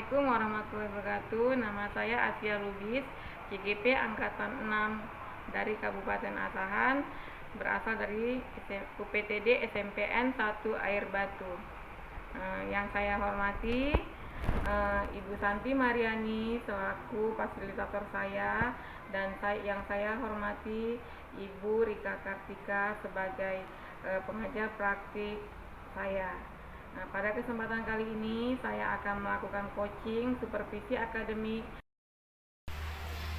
Assalamualaikum warahmatullahi wabarakatuh. Nama saya Asia Lubis, CGP Angkatan 6 dari Kabupaten Asahan, berasal dari UPTD SMPN 1 Air Batu. Yang saya hormati Ibu Santi Mariani selaku fasilitator saya, dan yang saya hormati Ibu Rika Kartika sebagai pengajar praktik saya. Nah, pada kesempatan kali ini saya akan melakukan coaching supervisi akademik.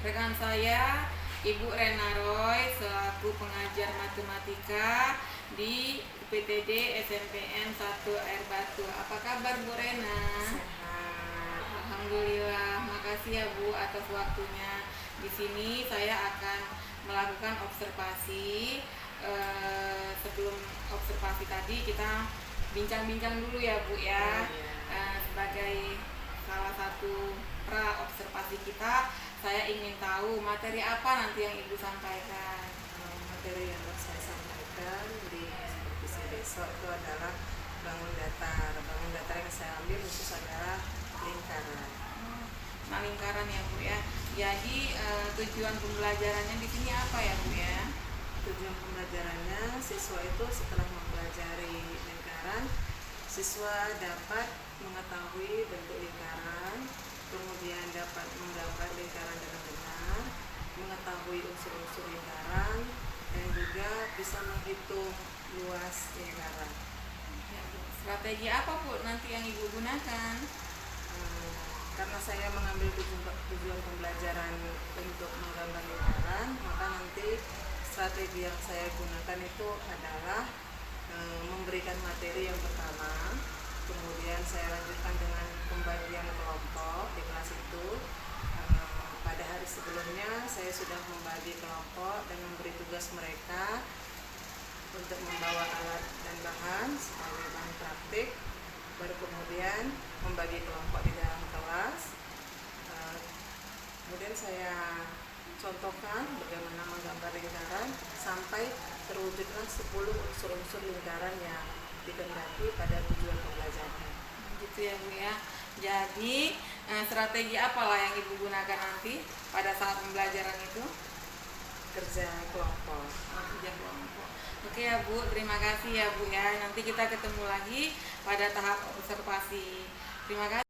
Rekan saya Ibu Rena Roy selaku pengajar matematika di UPTD SMPN 1 Air Batu. Apa kabar Bu Rena? Sehat. Alhamdulillah, makasih ya Bu atas waktunya. Di sini saya akan melakukan observasi. Sebelum observasi tadi kita bincang-bincang dulu ya Bu ya. Sebagai salah satu pra observasi kita, saya ingin tahu materi apa nanti yang Ibu sampaikan. Materi yang saya sampaikan di supervisi besok itu adalah bangun datar. Bangun datar yang saya ambil khusus adalah lingkaran. Nah, lingkaran ya Bu ya. Jadi tujuan pembelajarannya di sini apa ya Bu ya? Tujuan pembelajarannya, siswa itu setelah mempelajari lingkaran, siswa dapat mengetahui bentuk lingkaran, kemudian dapat menggambar lingkaran dengan benar, mengetahui unsur-unsur lingkaran, dan juga bisa menghitung luas lingkaran. Ya, Bu. Strategi apa Bu nanti yang Ibu gunakan? Karena saya mengambil tujuan pembelajaran untuk menggambar lingkaran, maka nanti strategi yang saya gunakan itu adalah memberikan materi yang pertama, kemudian saya lanjutkan dengan pembagian kelompok di kelas itu. Pada hari sebelumnya saya sudah membagi kelompok dan memberi tugas mereka untuk membawa alat dan bahan sebagai bahan praktik, baru kemudian membagi kelompok di dalam kelas. Kemudian saya contohkan bagaimana menggambar lingkaran sampai terwujudlah 10 unsur-unsur lingkaran yang dikehendaki pada tujuan pembelajaran. Gitu ya Bu ya. Jadi strategi apalah yang Ibu gunakan nanti pada saat pembelajaran itu? Kerja kelompok. Kerja kelompok. Oke ya Bu, terima kasih ya Bu ya. Nanti kita ketemu lagi pada tahap observasi. Terima kasih.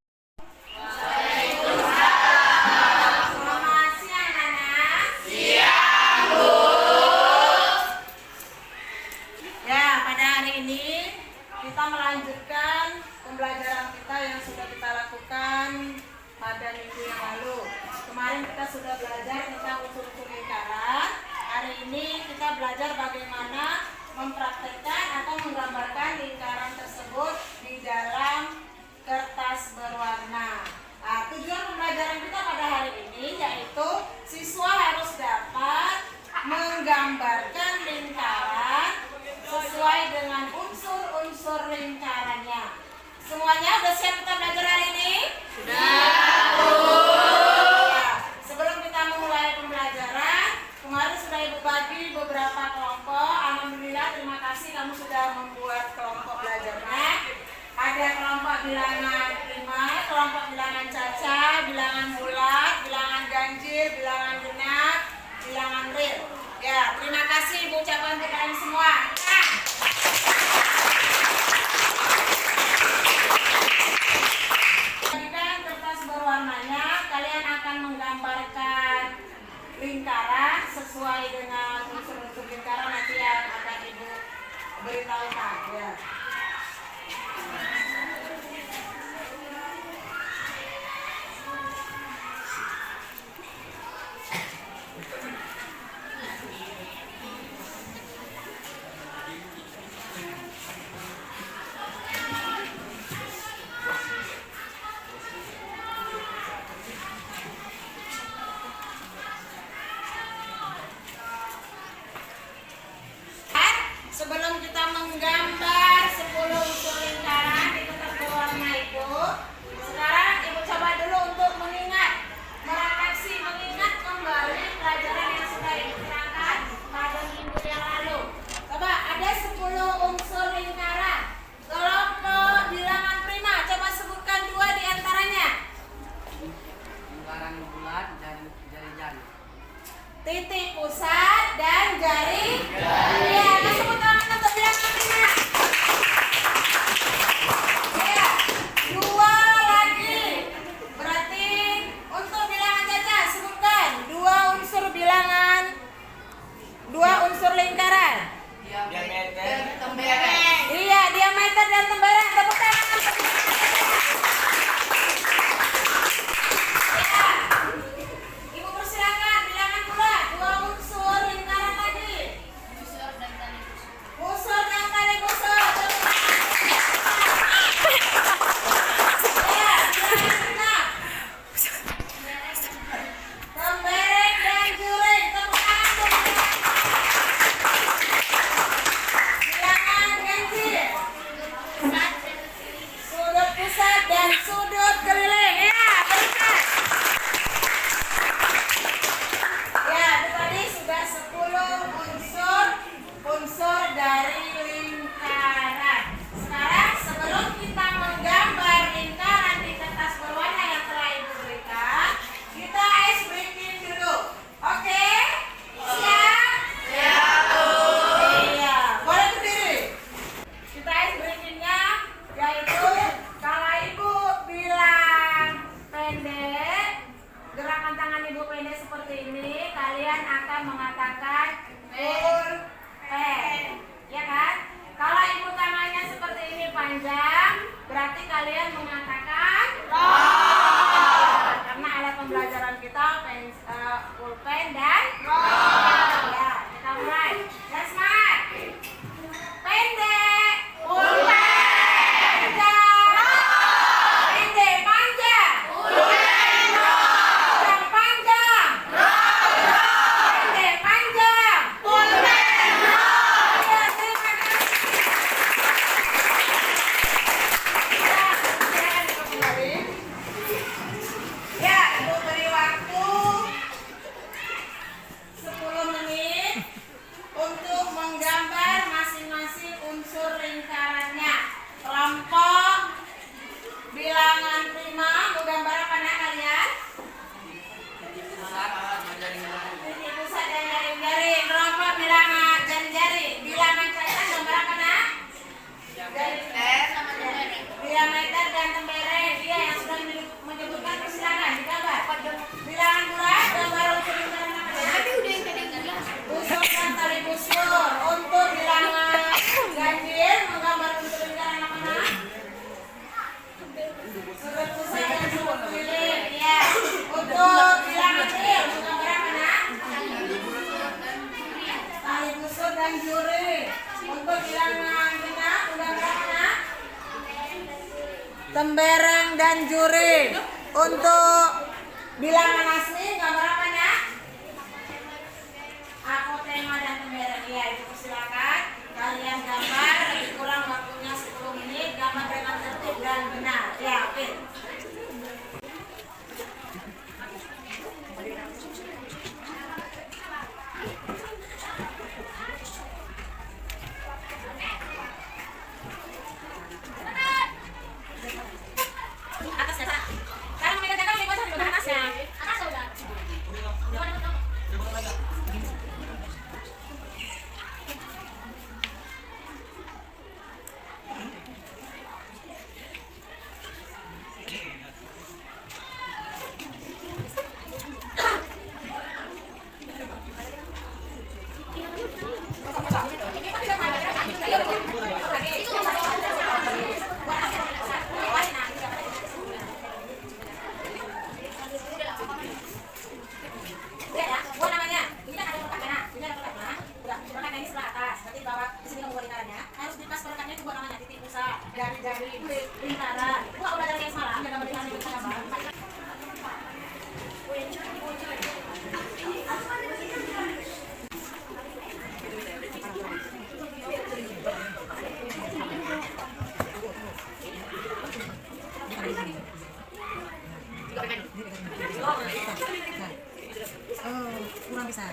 Kita melanjutkan pembelajaran kita yang sudah kita lakukan pada minggu yang lalu. Kemarin kita sudah belajar tentang unsur-unsur lingkaran. Hari ini kita belajar bagaimana mempraktekkan atau menggambarkan lingkaran tersebut di dalam kertas berwarna. Nah, tujuan pembelajaran kita pada hari ini yaitu siswa harus dapat menggambarkan lingkaran sesuai dengan unsur-unsur lingkarannya. Semuanya sudah siap kita belajar hari ini? Sudah. Ya, sebelum kita memulai pembelajaran, kemarin sudah Ibu bagi beberapa kelompok. Alhamdulillah, terima kasih kamu sudah membuat kelompok belajarnya. Ada kelompok bilangan 5, kelompok bilangan caca, bilangan bulat, bilangan ganjil, bilangan genap, bilangan real. Ya, terima kasih Ibu ucapkan untuk kalian semua. Bagikan kertas berwarnanya, kalian akan menggambarkan lingkaran sesuai dengan unsur-unsur lingkaran nanti yang akan Ibu beritahukan. Ya. panjang, berarti kalian mengatakan karena alat pembelajaran kita pulpen dan ya, kita mulai. Jasmine. Pendek. Pulpen. Pendek panjang. Pulpen. Panjang panjang. Pendek panjang. Pulpen. Ya, terima kasih. Ya, silakan kembali. Ya, Ibu beri waktu 10 menit untuk menggambar masing-masing unsur lingkarannya. Kelompok bilangan prima, mau gambar apa nak kalian? Titik pusat dan jaring-jaring. Kelompok bilangan jari-jari. Bilangan kalian gambar apa nak? Diameter dan tembereng. Dia yang sudah menyebutkan, silakan digambar. Bilangan bulat, gambar unsur lingkaran apa nak? Busur dan tali busur. Untuk bilangan ganjil, menggambar unsur lingkaran apa nak? Sudut pusat dan sudut keliling. Ya. Untuk bilangan real, menggambar apa nak? Tali busur dan juri. Untuk bilangan genap, menggambar apa nak? Tembereng dan juri. Untuk bilangan asli, gambar apa nak? Apotema dan tembereng. Ya, Ibu silakan kalian gambar, lebih kurang waktunya 10 menit, gambar dengan tertib dan benar. Ya, oke. Atas ya, Kak. Sekarang mereka jangan lebih besar di bagian atasnya. Atas ya, udah. Jari-jari lingkaran. Gua udah dari semalam, jangan berikan itu gambar. Kurang besar.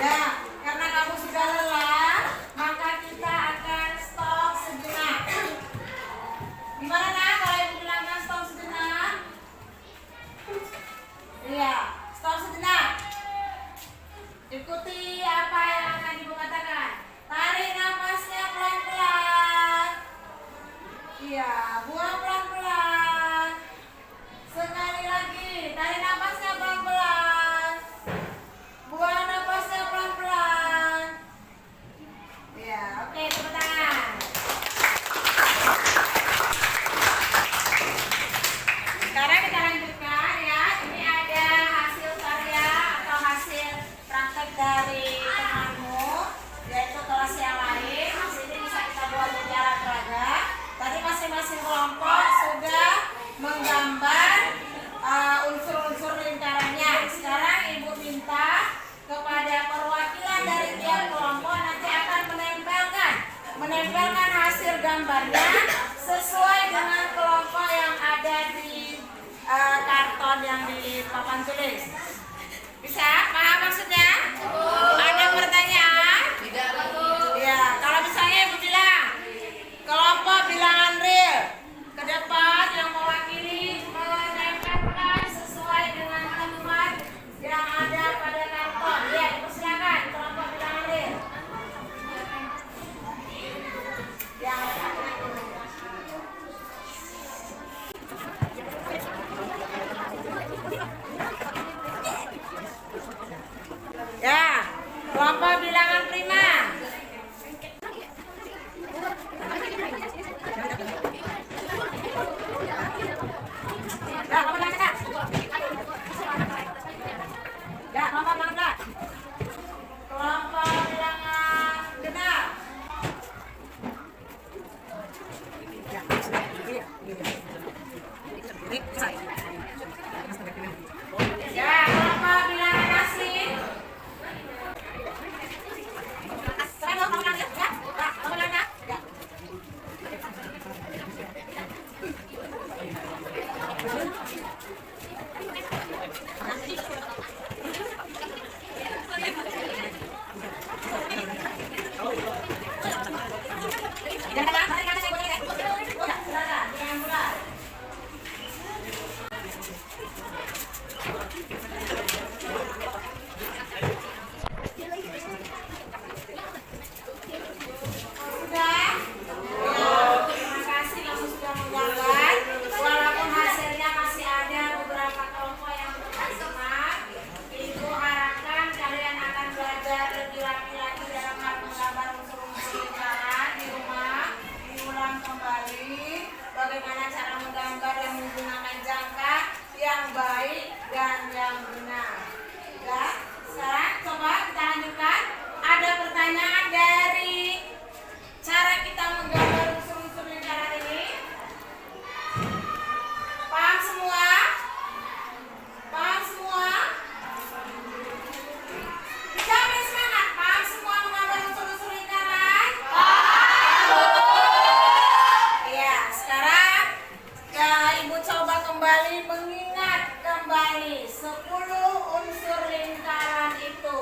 Ya, karena kamu sudah lelah, maka kita akan stop sejenak. Gimana nak kalau Ibu bilangkan stop sejenak? Iya, stop sejenak. Ikuti apa yang akan Ibu katakan. Tarik nafasnya pelan-pelan. Iya, buang pelan-pelan. Sekali lagi, tarik nafasnya pelan-pelan. Buang nafasnya pelan-pelan. Ya, oke, tepuk tangan. Sekarang kita lanjutkan ya. Ini ada hasil karya atau hasil praktek dari temanmu, yaitu kelas yang lain. Sini bisa kita buat bicara peraga. Tadi masing-masing kelompok sudah menggambar unsur-unsur lingkarannya. Sekarang Ibu minta kepada perwakilan dari tiap kelompok nanti akan menempelkan hasil gambarnya sesuai dengan kelompok yang ada di karton yang di papan tulis. Bisa? Paham maksudnya? Ada pertanyaan? Tidak. Ya, kalau misalnya Ibu bilang kelompok bilangan real ke depan Ya, berapa bilang kasih? Bagaimana cara menggambar dan menggunakan jangka yang baik dan yang benar. Ya, sekarang coba kita lanjutkan. Ada pertanyaan dari cara kita menggambar unsur-unsur lingkaran ini. Paham semua? Paham semua? Dijamin semangat. Paham semua menggambar unsur-unsur lingkaran? Sekarang Ibu coba kembali mengingat kembali 10 unsur lingkaran itu.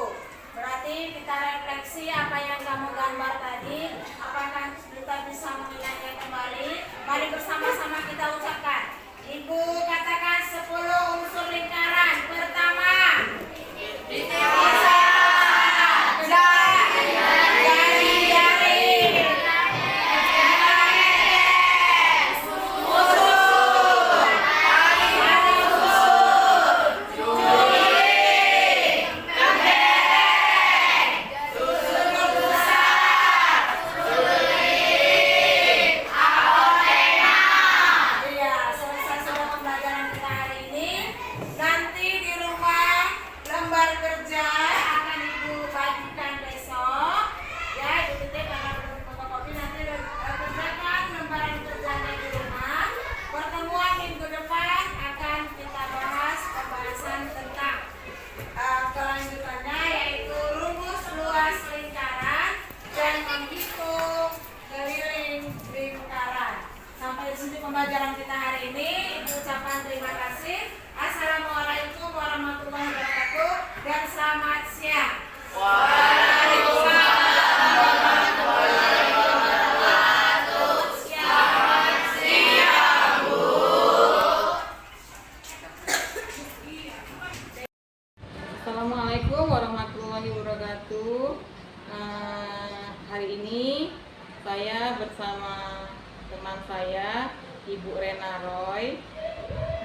Berarti kita refleksi apa yang kamu gambar tadi. Apakah kita bisa mengingatnya kembali? Mari bersama-sama kita ucapkan. Ibu katakan 10 unsur lingkaran. Pertama, pembelajaran kita hari ini. Ibu ucapkan terima kasih. Assalamualaikum warahmatullahi wabarakatuh dan selamat siang. Waalaikumsalam warahmatullahi wabarakatuh. Selamat siang, Bu. Assalamualaikum warahmatullahi wabarakatuh. Hari ini saya bersama teman saya Ibu Rena Roy,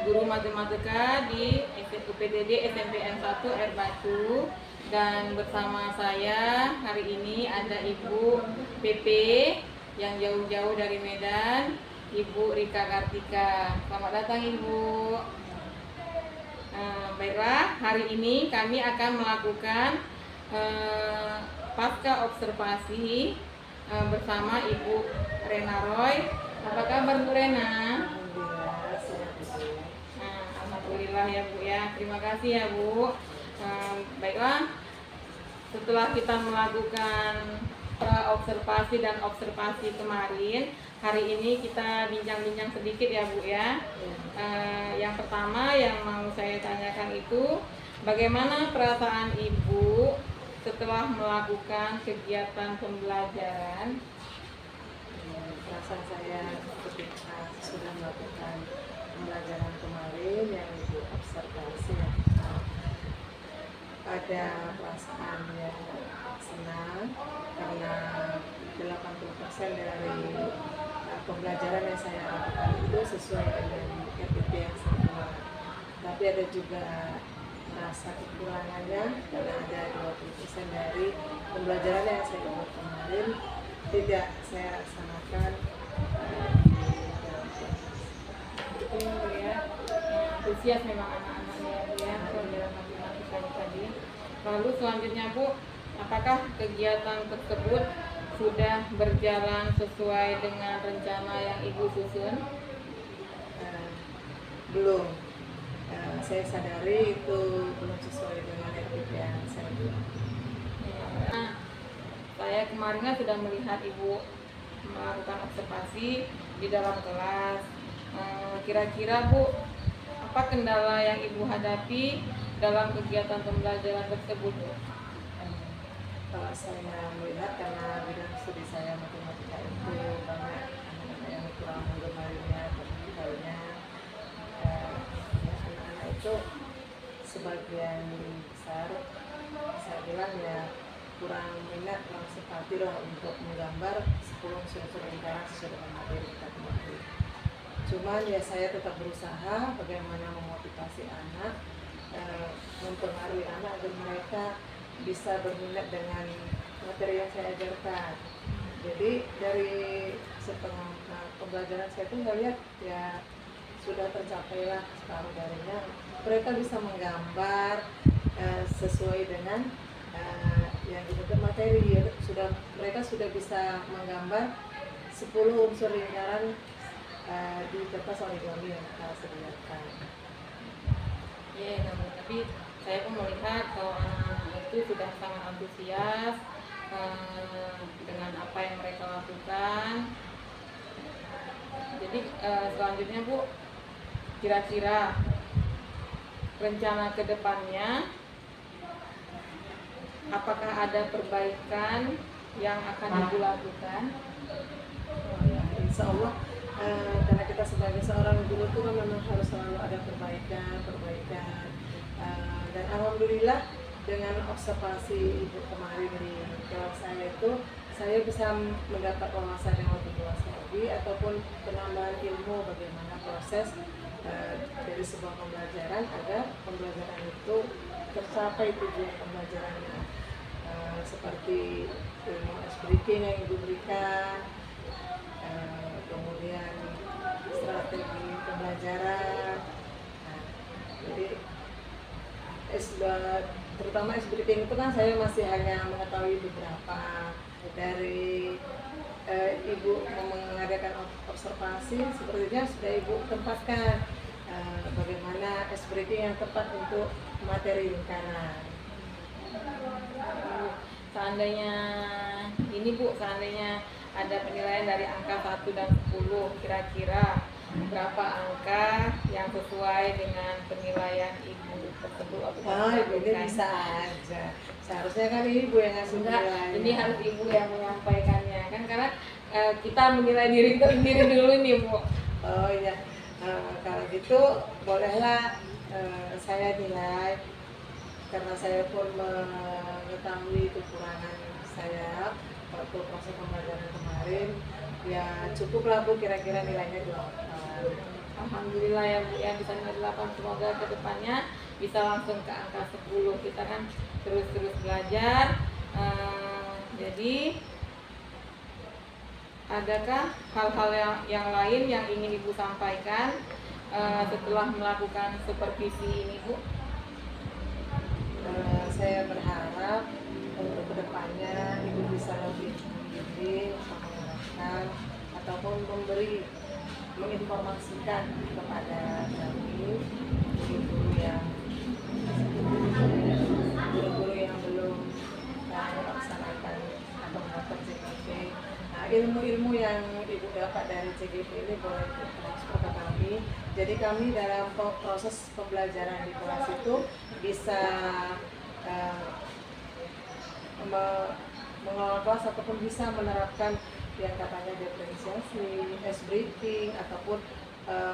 guru matematika di UPTD SMPN 1 Air Batu, dan bersama saya hari ini ada Ibu PP yang jauh-jauh dari Medan, Ibu Rika Kartika. Selamat datang Ibu. Baiklah, hari ini kami akan melakukan pasca observasi bersama Ibu Rena Roy. Apa kabar Bu Rena? Alhamdulillah ya Bu ya. Terima kasih ya Bu. Baiklah, setelah kita melakukan observasi dan observasi kemarin, hari ini kita bincang-bincang sedikit ya Bu ya. Yang pertama yang mau saya tanyakan itu, bagaimana perasaan Ibu setelah melakukan kegiatan pembelajaran? Perasaan saya ketika sudah melakukan pembelajaran kemarin yang Ibu observasi, ada perasaan yang senang karena 80% dari pembelajaran yang saya lakukan itu sesuai dengan RPP yang saya buat. Tapi ada juga rasa kekurangannya karena ada 20% dari pembelajaran yang saya buat kemarin tidak saya laksanakan Itu ya, antusias memang anak-anaknya ya pelajaran matematika tadi. Lalu selanjutnya Bu, apakah kegiatan tersebut sudah berjalan sesuai dengan rencana yang Ibu susun? belum. Saya sadari itu belum sesuai dengan RPP yang saya buat. Nah, saya kemarin kan sudah melihat Ibu melakukan observasi di dalam kelas. Kira-kira Bu, apa kendala yang Ibu hadapi dalam kegiatan pembelajaran tersebut Bu? Kalau saya melihat karena bidang studi saya matematika itu banyak anak-anak yang kurang menggemarinya halnya, anak-anak itu sebagian besar saya bilang ya kurang minat, kurang simpati untuk menggambar 10 unsur lingkaran sesuai dengan materi kita kemarin. Cuman ya saya tetap berusaha bagaimana memotivasi anak, mempengaruhi anak agar mereka bisa berminat dengan materi yang saya ajarkan. Jadi dari setengah pembelajaran saya itu nggak lihat ya sudah tercapailah separuh darinya. Mereka bisa menggambar sesuai dengan yang diberikan materi. Mereka sudah bisa menggambar 10 unsur lingkaran di kertas origami yang kita sediakan. Ya, namun tapi saya pun melihat kalau anak-anak itu sudah sangat antusias dengan apa yang mereka lakukan. Jadi selanjutnya Bu, kira-kira rencana ke depannya apakah ada perbaikan yang akan Ibu lakukan? Insya Allah, karena kita sebagai seorang guru itu memang harus selalu ada perbaikan. Dan alhamdulillah dengan observasi Ibu kemarin di kelas saya itu, saya bisa mendapat wawasan yang lebih luas lagi ataupun penambahan ilmu bagaimana proses dari sebuah pembelajaran agar pembelajaran itu tercapai tujuan pembelajarannya, seperti ilmu ice breaking yang Ibu berikan, kemudian strategi pembelajaran. Jadi terutama ice breaking itu kan saya masih hanya mengetahui beberapa dari Ibu mengadakan observasi, sepertinya sudah Ibu tempatkan bagaimana ice breaking yang tepat untuk materi lingkaran. Seandainya ini Bu, seandainya ada penilaian dari angka 1 dan 10, kira-kira berapa angka yang sesuai dengan penilaian Ibu tersebut? Ini bisa aja. Seharusnya kan Ibu yang ngasih nilai. Ini harus Ibu yang menyampaikannya kan, karena kita menilai diri dulu nih Bu. Oh iya, kalau gitu bolehlah saya nilai, karena saya pun mengetahui kekurangan saya waktu proses pembelajaran kemarin. Ya cukuplah Bu, kira-kira nilainya 8. Alhamdulillah ya Bu, yang bisa nilai 8. Semoga kedepannya bisa langsung ke angka 10. Kita kan terus belajar. Jadi adakah hal-hal yang lain yang ingin Ibu sampaikan setelah melakukan supervisi ini Bu? Saya berharap untuk kedepannya Ibu bisa lebih membimbing, mengarahkan ataupun menginformasikan kepada kami guru-guru yang belum melaksanakan atau melakukan CGP. Nah, ilmu-ilmu yang Ibu dapat dari CGP ini boleh transfer ke kami. Jadi kami dalam proses pembelajaran di kelas itu bisa mengelola kelas ataupun bisa menerapkan yang katanya diferensiasi, ice breaking ataupun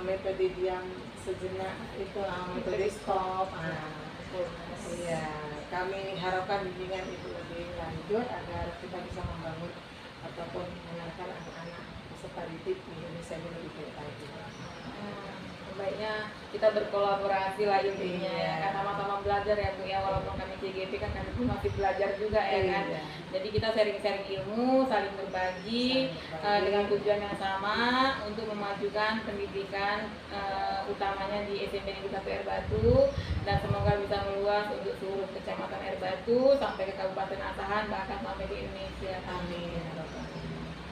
metode diam sejenak itu, metode stop. Iya, kami harapkan bimbingan Ibu lebih lanjut agar kita bisa membangun ataupun mengarahkan anak-anak peserta didik di Indonesia ini lebih baik lagi. Baiknya kita berkolaborasi lah intinya ya, kan sama-sama belajar ya Bu ya, walaupun kami CGP kan kami pun masih belajar juga ya kan. Jadi kita sharing-sharing ilmu, saling berbagi dengan tujuan yang sama untuk memajukan pendidikan utamanya di SMP Negeri 1 Air Batu, dan semoga bisa meluas untuk seluruh kecamatan Air Batu sampai ke Kabupaten Asahan, bahkan sampai di Indonesia. Amin.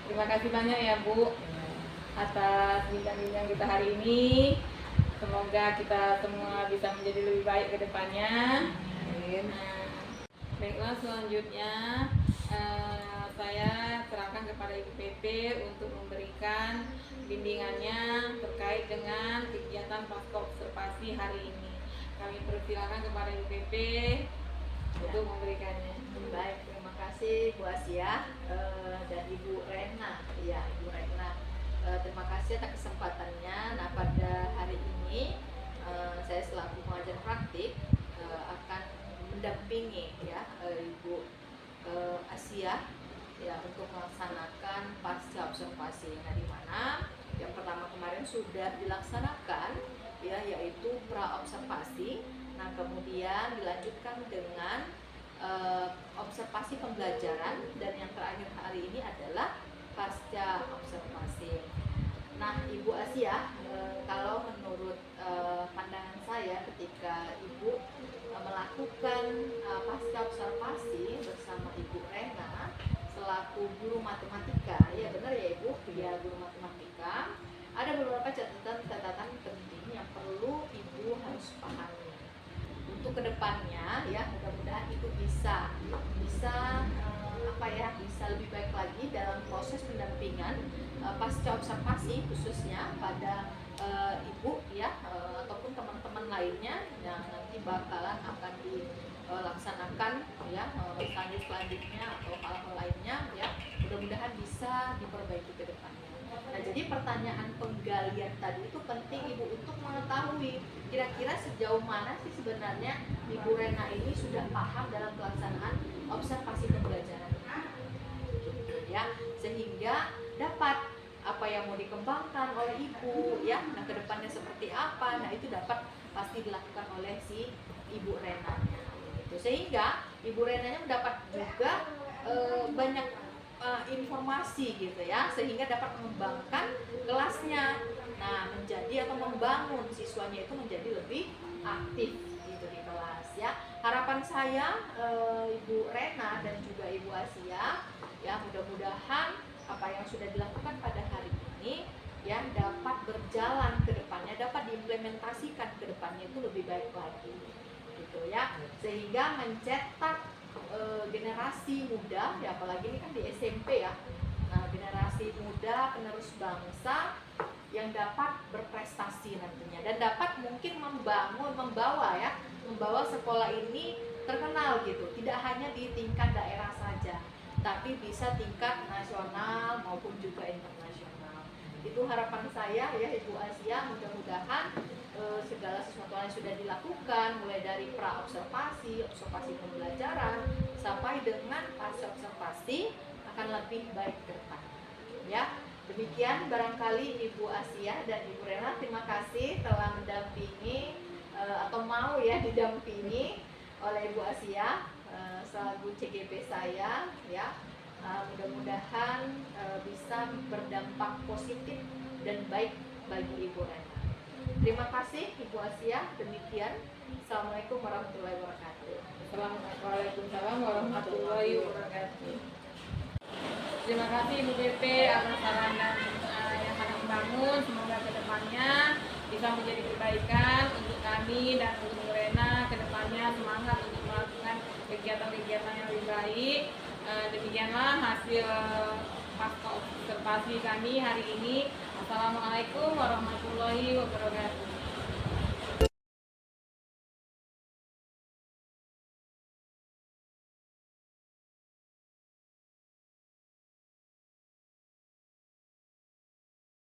Terima kasih banyak ya Bu atas bincang-bincang kita hari ini. Semoga kita semua bisa menjadi lebih baik ke depannya. Amin. Baiklah, selanjutnya saya serahkan kepada Ibu PP untuk memberikan bimbingannya terkait dengan kegiatan pasca observasi hari ini. Kami persilakan kepada Ibu PP untuk memberikannya. Baik, terima kasih Bu Asia dan Ibu Rena. Ya, Ibu Rena. Terima kasih atas kesempatannya. Nah, pada hari ini saya selaku pengajar praktik akan mendampingi ya Ibu Asia ya untuk melaksanakan pasca observasi. Nah, di mana yang pertama kemarin sudah dilaksanakan ya, yaitu pra observasi. Nah, kemudian dilanjutkan dengan observasi pembelajaran, dan yang terakhir hari ini adalah pasca observasi. Nah, Ibu Asia, kalau menurut pandangan saya ketika Ibu melakukan pasca observasi bersama Ibu Rena selaku guru matematika, ya benar ya Ibu, ya guru matematika, ada beberapa catatan penting yang perlu Ibu harus pahami untuk kedepannya ya. Mudah-mudahan itu bisa lebih baik lagi dalam proses pendampingan pasca observasi, khususnya pada Ibu ya ataupun teman-teman lainnya yang nanti bakalan akan dilaksanakan ya selanjutnya atau hal-hal lainnya ya. Mudah-mudahan bisa diperbaiki ke depannya. Nah, jadi pertanyaan penggalian tadi itu penting Ibu untuk mengetahui kira-kira sejauh mana sih sebenarnya Ibu Rena ini sudah paham dalam pelaksanaan observasi pembelajaran gitu ya, sehingga dapat apa yang mau dikembangkan oleh Ibu ya. Nah, kedepannya seperti apa, nah itu dapat pasti dilakukan oleh si Ibu Rena gitu. Sehingga Ibu Renanya mendapat juga banyak informasi gitu ya, sehingga dapat mengembangkan kelasnya, nah menjadi atau membangun siswanya itu menjadi lebih aktif gitu di kelas ya. Harapan saya Ibu Rena dan juga Ibu Asia ya, mudah-mudahan apa yang sudah dilakukan pada hari ini ya dapat berjalan ke depannya, dapat diimplementasikan ke depannya itu lebih baik lagi gitu ya, sehingga mencetak generasi muda ya, apalagi ini kan di SMP ya. Nah, generasi muda penerus bangsa yang dapat berprestasi nantinya dan dapat mungkin membawa sekolah ini terkenal gitu, tidak hanya di tingkat daerah saja, tapi bisa tingkat nasional maupun juga internasional. Itu harapan saya ya Ibu Asia. Mudah-mudahan segala sesuatu yang sudah dilakukan mulai dari pra observasi pembelajaran sampai dengan pasca observasi akan lebih baik ke depan ya. Demikian barangkali Ibu Asia dan Ibu Rena, terima kasih telah mendampingi atau mau ya didampingi oleh Ibu Asia selaku CGP saya ya. Mudah-mudahan bisa berdampak positif dan baik bagi Ibu Rena. Terima kasih Ibu Asia. Demikian. Assalamualaikum warahmatullahi wabarakatuh. Waalaikumsalam warahmatullahi wabarakatuh. Terima kasih Ibu PP atas saran dan yang sangat membangun. Semoga kedepannya bisa menjadi kebaikan untuk kami dan untuk Ibu Rena. Kedepannya semangat untuk melakukan kegiatan-kegiatan yang lebih baik. Demikianlah hasil pasca observasi kami hari ini. Assalamualaikum warahmatullahi wabarakatuh.